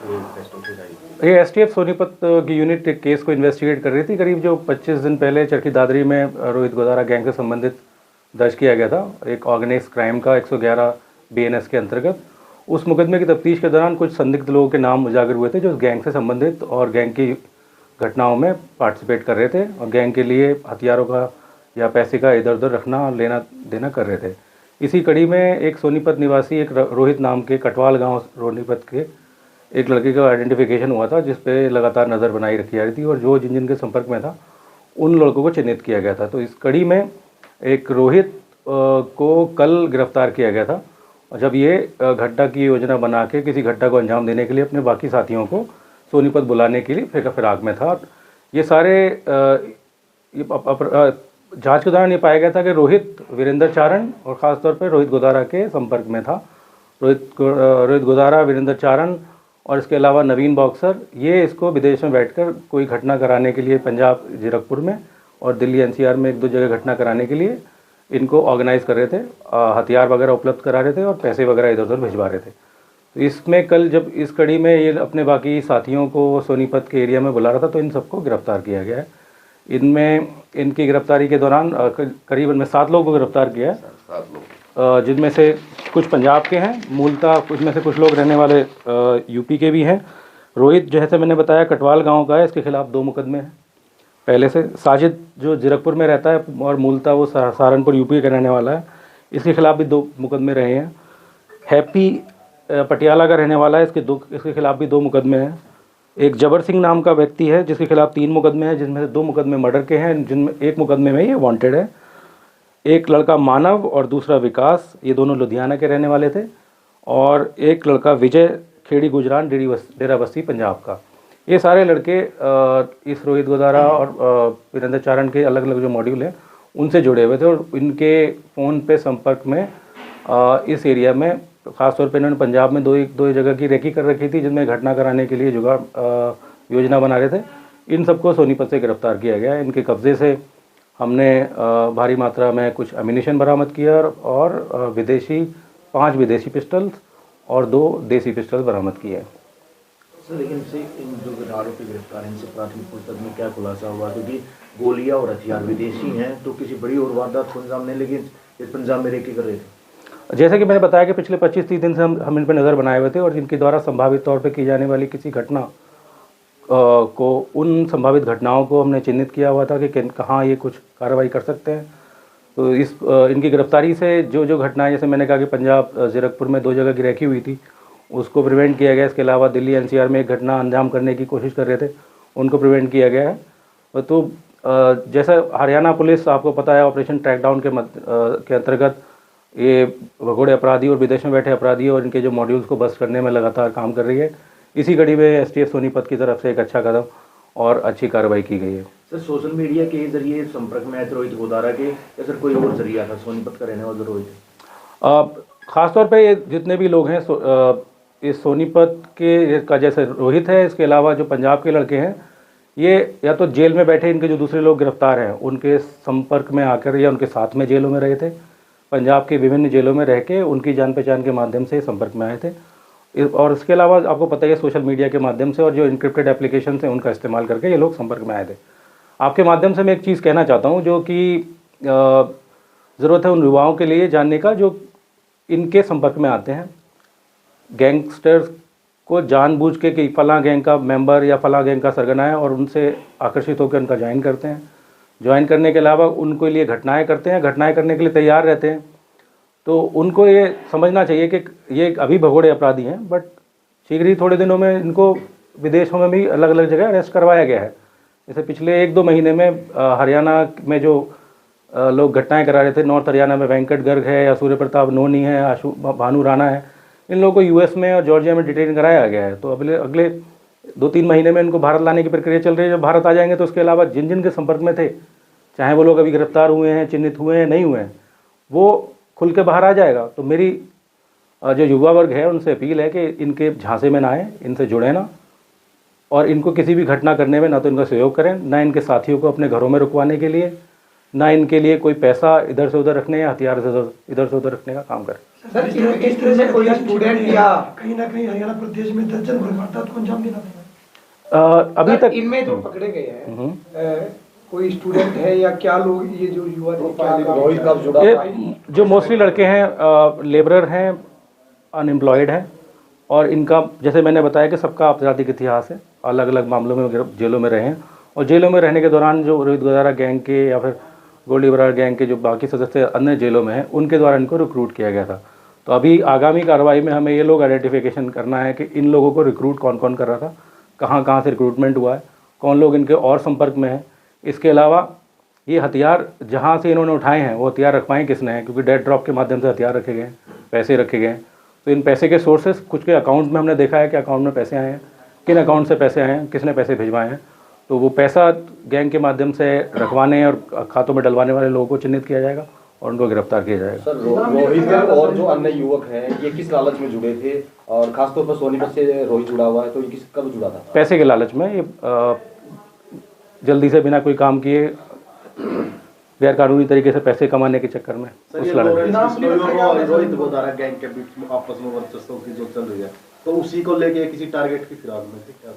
ये अरेस्ट होती रही? ये एसटीएफ सोनीपत की यूनिट एक केस को इन्वेस्टिगेट कर रही थी। करीब जो 25 दिन पहले चरखी दादरी में रोहित गोदारा गैंग से संबंधित दर्ज किया गया था एक ऑर्गेनाइज क्राइम का 111 बीएनएस के अंतर्गत। उस मुकदमे की तफ्तीश के दौरान कुछ संदिग्ध लोगों के नाम उजागर हुए थे जो गैंग से संबंधित और गैंग की घटनाओं में पार्टिसिपेट कर रहे थे और गैंग के लिए हथियारों का या पैसे का इधर उधर रखना लेना देना कर रहे थे। इसी कड़ी में एक सोनीपत निवासी एक रोहित नाम के कटवाल गांव सोनीपत के एक लड़के का आइडेंटिफिकेशन हुआ था जिस पे लगातार नज़र बनाई रखी जा रही थी और जो जिन के संपर्क में था उन लड़कों को चिन्हित किया गया था। तो इस कड़ी में एक रोहित को कल गिरफ्तार किया गया था और जब ये घटना की योजना बना के किसी घटना को अंजाम देने के लिए अपने बाकी साथियों को सोनीपत बुलाने के लिए फिराक में था। ये सारे जांच के दौरान ये पाया गया था कि रोहित वीरेंद्र चारण और ख़ासतौर पर रोहित गोदारा के संपर्क में था। रोहित गोदारा, वीरेंद्र चारण और इसके अलावा नवीन बॉक्सर ये इसको विदेश में बैठकर कोई घटना कराने के लिए पंजाब जीरकपुर में और दिल्ली एनसीआर में एक दो जगह घटना कराने के लिए इनको ऑर्गेनाइज कर रहे थे, हथियार वगैरह उपलब्ध करा रहे थे और पैसे वगैरह इधर उधर भिजवा रहे थे। तो इसमें कल जब इस कड़ी में ये अपने बाकी साथियों को सोनीपत के एरिया में बुला रहा था तो इन सबको गिरफ्तार किया गया है। इनमें इनकी गिरफ्तारी के दौरान करीबन में 7 लोगों को गिरफ्तार किया है, 7 लोग, जिनमें से कुछ पंजाब के हैं मूलतः, कुछ में से कुछ लोग रहने वाले यूपी के भी हैं। रोहित जैसे मैंने बताया कटवाल गांव का है, इसके खिलाफ 2 मुकदमे हैं पहले से। साजिद जो जीरकपुर में रहता है और मूलतः वो सहारनपुर यूपी का रहने वाला है, इसके खिलाफ भी 2 मुकदमे रहे हैं। हैप्पी पटियाला का रहने वाला है, इसके खिलाफ भी 2 मुकदमे हैं। एक जबर सिंह नाम का व्यक्ति है जिसके खिलाफ 3 मुकदमे हैं, जिनमें से 2 मुकदमे मर्डर के हैं, जिनमें एक मुकदमे में ये वांटेड है। एक लड़का मानव और दूसरा विकास, ये दोनों लुधियाना के रहने वाले थे। और एक लड़का विजय खेड़ी गुजरान डेरा बस्ती पंजाब का। ये सारे लड़के इस रोहित गोदारा और वीरेंद्र चारण के अलग अलग जो मॉड्यूल हैं उनसे जुड़े हुए थे और इनके फ़ोन पे संपर्क में इस एरिया में ख़ासतौर पे इन्होंने पंजाब में दो जगह की रेकी कर रखी थी जिनमें घटना कराने के लिए जुगाड़ योजना बना रहे थे। इन सबको सोनीपत से गिरफ्तार किया गया। इनके कब्ज़े से हमने भारी मात्रा में कुछ एमिनिशन बरामद किया और 5 विदेशी पिस्टल्स और 2 देसी पिस्टल बरामद किए हैं। सर लेकिन से इन जो आरोपी गिरफ्तार हैं इनसे प्राथमिक पूछताछ में क्या खुलासा हुआ? क्योंकि गोलियां और हथियार विदेशी हैं तो किसी बड़ी और वारदात को अंजाम नहीं, लेकिन इस पंजाब में रेकी कर रहे थे। जैसे कि मैंने बताया कि पिछले 25-30 दिन से हम इन पर नज़र बनाए हुए थे और जिनके द्वारा संभावित तौर पर की जाने वाली किसी घटना को उन संभावित घटनाओं को हमने चिन्हित किया हुआ था कि कहाँ ये कुछ कार्रवाई कर सकते हैं। तो इनकी गिरफ्तारी से जो घटनाएं, जैसे मैंने कहा कि पंजाब जीरकपुर में 2 जगह की रेकी हुई थी, उसको प्रिवेंट किया गया। इसके अलावा दिल्ली एनसीआर में एक घटना अंजाम करने की कोशिश कर रहे थे, उनको प्रिवेंट किया गया है। तो जैसा हरियाणा पुलिस, आपको पता है, ऑपरेशन ट्रैकडाउन के अंतर्गत ये भगोड़े अपराधी और विदेश में बैठे अपराधी और इनके जो मॉड्यूल्स को बस्ट करने में लगातार काम कर रही है। इसी कड़ी में एसटीएफ सोनीपत की तरफ से एक अच्छा कदम और अच्छी कार्रवाई की गई है। सर सोशल मीडिया के जरिए संपर्क में आए थे रोहित गोदारा के, या सर कोई और जरिया था? सोनीपत का रहने वाला रोहित ख़ासतौर पे ये जितने भी लोग हैं इस सोनीपत के का, जैसे रोहित है, इसके अलावा जो पंजाब के लड़के हैं, ये या तो जेल में बैठे इनके जो दूसरे लोग गिरफ्तार हैं उनके संपर्क में आकर या उनके साथ में जेलों में रहे थे। पंजाब के विभिन्न जेलों में रह के उनकी जान पहचान के माध्यम से संपर्क में आए थे। और इसके अलावा आपको पता है सोशल मीडिया के माध्यम से और जो इनक्रिप्टेड एप्लीकेशन हैं उनका इस्तेमाल करके ये लोग संपर्क में आए थे। आपके माध्यम से मैं एक चीज़ कहना चाहता हूँ जो कि ज़रूरत है उन युवाओं के लिए जानने का जो इनके संपर्क में आते हैं। गैंगस्टर्स को जानबूझ के कि फ़लाँ गैंग का मेंबर या फ़लाँ गैंग का सरगना है और उनसे आकर्षित होकर उनका ज्वाइन करते हैं। ज्वाइन करने के अलावा उनको लिए घटनाएं करते हैं, घटनाएं करने के लिए तैयार रहते हैं। तो उनको ये समझना चाहिए कि ये अभी भगोड़े अपराधी हैं, बट शीघ्र ही थोड़े दिनों में इनको विदेशों में भी अलग अलग जगह अरेस्ट करवाया गया है। जैसे पिछले 1-2 महीने में हरियाणा में जो लोग घटनाएं करा रहे थे, नॉर्थ हरियाणा में वेंकट गर्ग है या सूर्य प्रताप नोनी है, आशु भानु राणा है, इन लोगों को यूएस में और जॉर्जिया में डिटेन कराया गया है। तो अगले 2-3 महीने में इनको भारत लाने की प्रक्रिया चल रही है। जब भारत आ जाएंगे तो उसके अलावा जिन जिन के संपर्क में थे, चाहे वो लोग अभी गिरफ्तार हुए हैं, चिन्हित हुए हैं, नहीं हुए हैं, वो खुल के बाहर आ जाएगा। तो मेरी जो युवा वर्ग है उनसे अपील है कि इनके झांसे में ना आए, इनसे जुड़े ना, और इनको किसी भी घटना करने में ना तो इनका सहयोग करें, ना इनके साथियों को अपने घरों में रुकवाने के लिए, ना इनके लिए कोई पैसा इधर से उधर रखने या हथियार इधर से उधर रखने का काम करें। सर इस तरह से कोई स्टूडेंट या कहीं ना कहीं हरियाणा प्रदेश में दर्जन भर वारदात को अंजाम देना पड़ा अभी तक इनमें जो पकड़े गए हैं कोई स्टूडेंट है या क्या लोग ये जो युवा थे क्या रोहित कब जुड़ा ये जो मोस्टली लड़के हैं लेबरर हैं, अनएम्प्लॉयड हैं, और इनका जैसे मैंने बताया कि सबका आपराधिक इतिहास है, अलग अलग मामलों में जेलों में रहे हैं, और जेलों में रहने के दौरान जो रोहित गोदारा गैंग के या फिर गोल्डी बरार गैंग के जो बाकी सदस्य अन्य जेलों में हैं उनके द्वारा इनको रिक्रूट किया गया था। तो अभी आगामी कार्रवाई में हमें ये लोग आइडेंटिफिकेशन करना है कि इन लोगों को रिक्रूट कौन कौन कर रहा था, कहाँ से रिक्रूटमेंट हुआ है, कौन लोग इनके और संपर्क में हैं। इसके अलावा ये हथियार जहाँ से इन्होंने उठाए हैं वो हथियार रखवाएँ किसने हैं, क्योंकि डेड ड्रॉप के माध्यम से हथियार रखे गए हैं, पैसे रखे गए हैं। तो इन पैसे के सोर्सेस कुछ के अकाउंट में हमने देखा है कि अकाउंट में पैसे आए हैं, किन अकाउंट से पैसे आए हैं, किसने पैसे भिजवाए हैं। तो वो पैसा गैंग के माध्यम से रखवाने और खातों में डलवाने वाले लोगों को चिन्हित किया जाएगा और उनको गिरफ्तार किया जाएगा। सर रोहित और जो अन्य युवक हैं ये किस लालच में जुड़े थे, और खासतौर पर सोनीपत से रोहित जुड़ा हुआ है, तो ये कब जुड़ा था? पैसे के लालच में, ये जल्दी से बिना कोई काम किए गैर कानूनी तरीके से पैसे कमाने के चक्कर में उस रोहित गोदारा गैंग के बीच में आपस में वर्चस्व की जो चल रही है, तो उसी को लेके किसी टारगेट की फिराक में थे क्या?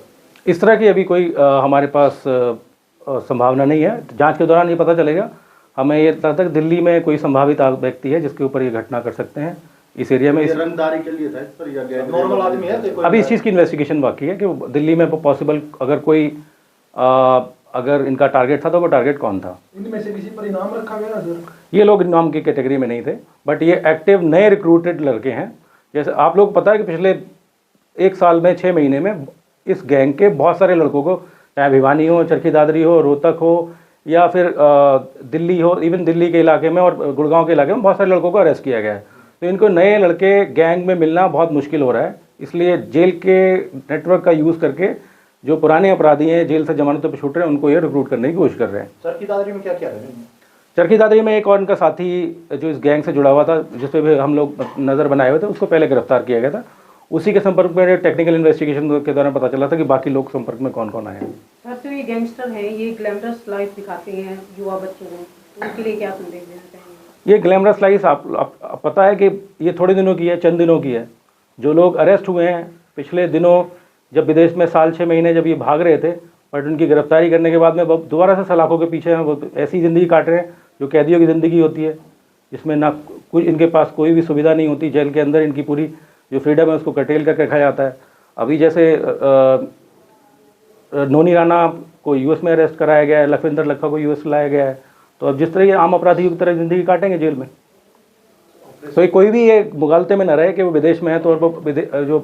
इस तरह की अभी कोई हमारे पास संभावना नहीं है। जांच के दौरान ये पता चलेगा। हमें ये लगता है दिल्ली में कोई संभावित व्यक्ति है जिसके ऊपर ये घटना कर सकते हैं इस एरिया में। रंगदारी के लिए था इस पर या नॉर्मल आदमी है? अभी इस चीज़ की इन्वेस्टिगेशन बाकी है कि दिल्ली में पॉसिबल अगर कोई अगर इनका टारगेट था तो वो टारगेट कौन था। इनमें से किसी पर इनाम रखा गया सर? ये लोग इनाम की कैटेगरी में नहीं थे, बट ये एक्टिव नए रिक्रूटेड लड़के हैं। जैसे आप लोग पता है कि पिछले 1 साल में 6 महीने में इस गैंग के बहुत सारे लड़कों को, चाहे भिवानी हो, चरखी दादरी हो, रोहतक हो या फिर दिल्ली हो, इवन दिल्ली के इलाके में और गुड़गांव के इलाके में बहुत सारे लड़कों को अरेस्ट किया गया है। तो इनको नए लड़के गैंग में मिलना बहुत मुश्किल हो रहा है, इसलिए जेल के नेटवर्क का यूज़ करके जो पुराने अपराधी हैं, जेल से जमानतों पर छूट रहे हैं, उनको ये रिक्रूट करने की कोशिश कर रहे हैं। चरखी दादरी में क्या क्या है? चरखी दादरी में एक और उनका साथी जो इस गैंग से जुड़ा हुआ था, जिस पे भी हम लोग नज़र बनाए हुए थे, उसको पहले गिरफ्तार किया गया था। उसी के संपर्क में टेक्निकल इन्वेस्टिगेशन के दौरान पता चला था कि बाकी लोग संपर्क में कौन कौन आए हैं। सर तो ये गैंगस्टर हैं, ये ग्लैमरस लाइफ दिखाते हैं युवा बच्चों को, उनके लिए क्या संदेश देना चाहेंगे? ये ग्लैमरस लाइफ आप पता है कि ये थोड़े दिनों की है, चंद दिनों की है। जो लोग अरेस्ट हुए हैं पिछले दिनों, जब विदेश में साल 6 महीने जब ये भाग रहे थे, बट उनकी गिरफ्तारी करने के बाद में दोबारा से सलाखों के पीछे हैं, वो ऐसी ज़िंदगी काट रहे हैं जो कैदियों की ज़िंदगी होती है, जिसमें ना कुछ इनके पास कोई भी सुविधा नहीं होती। जेल के अंदर इनकी पूरी जो फ्रीडम है उसको कर्टेल करके रखा जाता है। अभी जैसे नोनी राणा को यूएस में अरेस्ट कराया गया है, लखविंदर लखा को यूएस लाया गया है। तो अब जिस तरह ये आम अपराधियों की तरह ज़िंदगी काटेंगे जेल में, तो ये कोई भी ये मुगालते में न रहे कि वो विदेश में है तो वो जो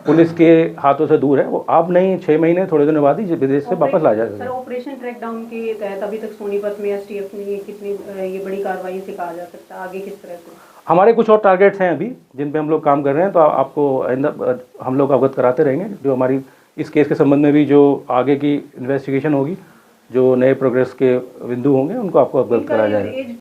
पुलिस के हाथों से दूर है, वो आप नहीं 6 महीने थोड़े दिनों बाद ही विदेश से वापस ला जाएगा। सर ऑपरेशन ट्रैक डाउन के तहत अभी तक सोनीपत में एसटीएफ ने कितनी ये बड़ी कार्रवाई से कहा जा सकता है, आगे किस तरह से? हमारे कुछ और टारगेट्स हैं अभी जिन पे हम लोग काम कर रहे हैं, तो आपको हम लोग अवगत कराते रहेंगे। जो हमारी इस केस के संबंध में भी जो आगे की इन्वेस्टिगेशन होगी, जो नए प्रोग्रेस के बिंदु होंगे, उनको आपको अवगत कराया जाएगा।